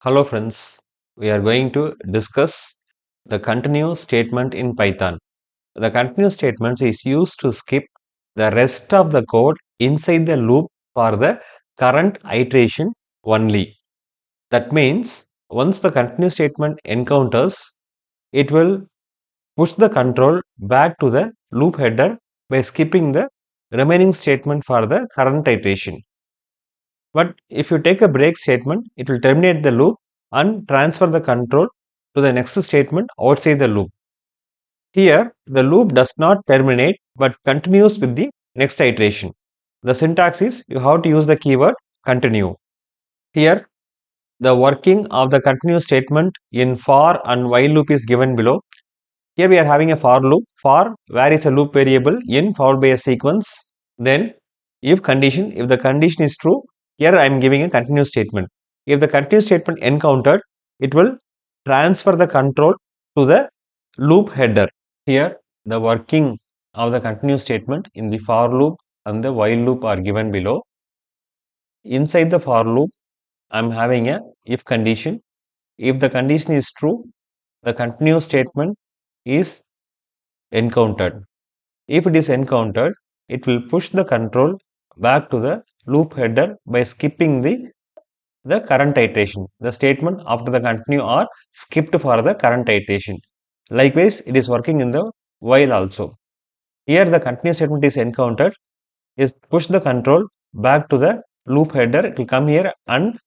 Hello friends, we are going to discuss the continue statement in Python. The continue statement is used to skip the rest of the code inside the loop for the current iteration only. That means once the continue statement encounters, it will push the control back to the loop header by skipping the remaining statement for the current iteration. But if you take a break statement, it will terminate the loop and transfer the control to the next statement outside the loop. Here, the loop does not terminate but continues with the next iteration. The syntax is you have to use the keyword continue. Here, the working of the continue statement in for and while loop is given below. Here we are having a for loop. For where is a loop variable in followed by a sequence. Then if the condition is true, here I am giving a continue statement. If the continue statement encountered, it will transfer the control to the loop header. Here the working of the continue statement in the for loop and the while loop are given below. Inside the for loop, I am having a if condition. If the condition is true, the continue statement is encountered. If it is encountered, it will push the control back to the loop header by skipping the current iteration. The statement after the continue are skipped for the current iteration. Likewise, it is working in the while also. Here the continue statement is encountered, is push the control back to the loop header. It will come here and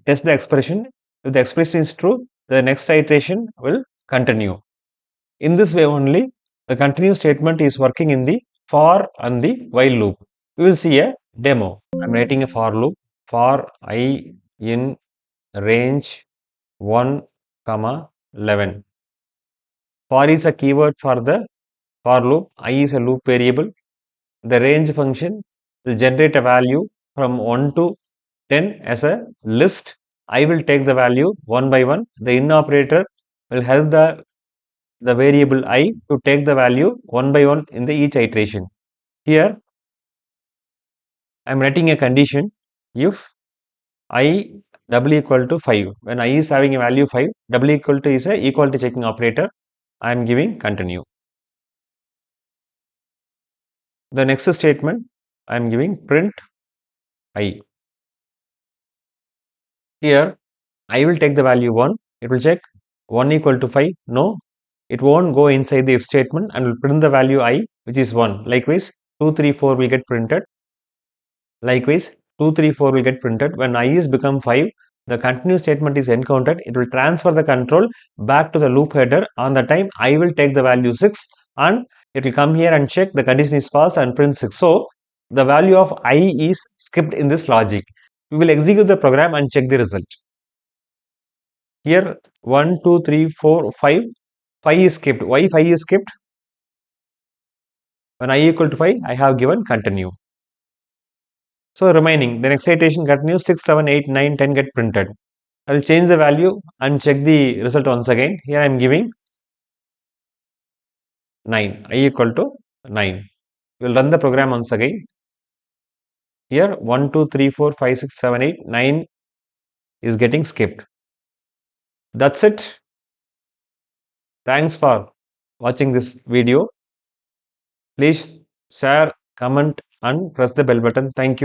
test the expression. If the expression is true, the next iteration will continue. In this way only, the continue statement is working in the for and the while loop. We will see a demo. I am writing a for loop for I in range 1, 11. For is a keyword for the for loop. I is a loop variable. The range function will generate a value from 1 to 10 as a list. I will take the value one by one. The in operator will help the variable I to take the value one by one in the each iteration. Here I am writing a condition if I double equal to 5. When I is having a value 5, double equal to is a equality checking operator. I am giving continue. The next statement I am giving print I. Here I will take the value 1. It will check 1 equal to 5. No, it won't go inside the if statement and will print the value I, which is 1. Likewise, 2, 3, 4 will get printed. Likewise, 2, 3, 4 will get printed. When I is become 5, the continue statement is encountered. It will transfer the control back to the loop header. On the time, I will take the value 6 and it will come here and check the condition is false and print 6. So, the value of I is skipped in this logic. We will execute the program and check the result. Here 1, 2, 3, 4, 5. 5 is skipped. Why 5 is skipped? When I equal to 5, I have given continue. So remaining, the next iteration continues 6, 7, 8, 9, 10 get printed. I will change the value and check the result once again. Here I am giving 9. I equal to 9. We will run the program once again. Here 1, 2, 3, 4, 5, 6, 7, 8, 9 is getting skipped. That's it. Thanks for watching this video. Please share, comment and press the bell button. Thank you.